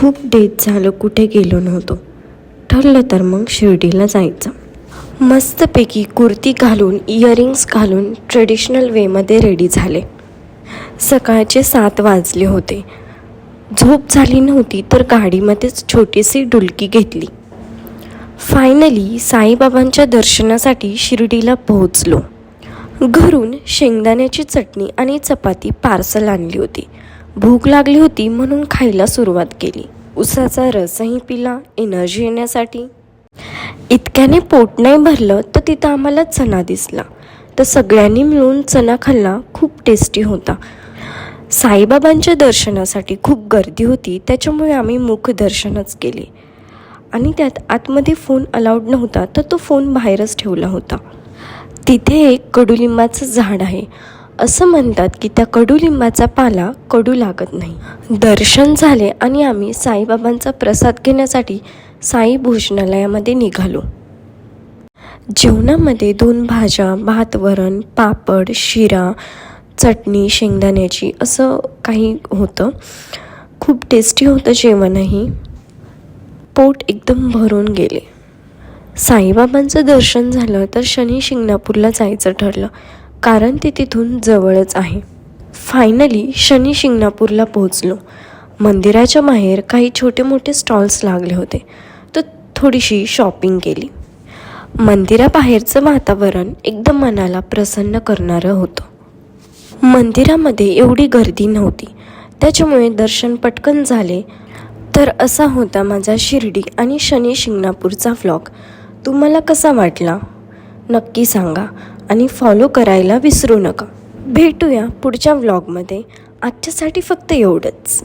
खूप डेट झालं कुठे गेलो नव्हतो. ठरलं तर मग शिर्डीला जायचं. मस्तपैकी कुर्ती घालून इयरिंग्स घालून ट्रेडिशनल वेमध्ये रेडी झाले. सकाळचे 7 वाजले होते. झोप झाली नव्हती तर गाडीमध्येच छोटीशी डुलकी घेतली. फायनली साईबाबांच्या दर्शनासाठी शिर्डीला पोहोचलो. घरून शेंगदाण्याची चटणी आणि चपाती पार्सल आणली होती. भूक लागली होती म्हणून खायला सुरुवात केली. उसाचा रसही पिला एनर्जी येण्यासाठी. इतक्याने पोट नाही भरलं तर तिथं आम्हाला चणा दिसला, तर सगळ्यांनी मिळून चणा खाल्ला. खूप टेस्टी होता. साईबाबांच्या दर्शनासाठी खूप गर्दी होती, त्याच्यामुळे आम्ही मुखदर्शनच केले. आणि त्यात आतमध्ये फोन अलाउड नव्हता, तर तो फोन बाहेरच ठेवला होता. तिथे एक कडुलिंबाचं झाड आहे. असं म्हणतात की त्या कडुलिंबाचा पाला कडू लागत नाही. दर्शन झाले आणि आम्ही साईबाबांचा प्रसाद घेण्यासाठी साई भोजनालयामध्ये निघालो. जेवणामध्ये 2 भाज्या, भात, वरण, पापड, शिरा, चटणी शेंगदाण्याची असं काही होतं. खूप टेस्टी होतं जेवणही. पोट एकदम भरून गेले. साईबाबांचं दर्शन झालं तर शनी शिंगणापूरला जायचं ठरलं, कारण ते तिथून जवळच आहे. फायनली शनी शिंगणापूरला पोहोचलो. मंदिराच्या बाहेर काही छोटे मोठे स्टॉल्स लागले होते, तर थोडीशी शॉपिंग केली. मंदिराबाहेरचं वातावरण एकदम मनाला प्रसन्न करणारं होतं. मंदिरामध्ये एवढी गर्दी नव्हती, त्याच्यामुळे दर्शन पटकन झाले. तर असा होता माझा शिर्डी आणि शनी शिंगणापूरचा व्लॉग. तुम्हाला कसा वाटला नक्की सांगा आणि फॉलो करायला विसरू नका. भेटूया पुढच्या व्लॉगमध्ये. आजच्यासाठी फक्त एवढंच.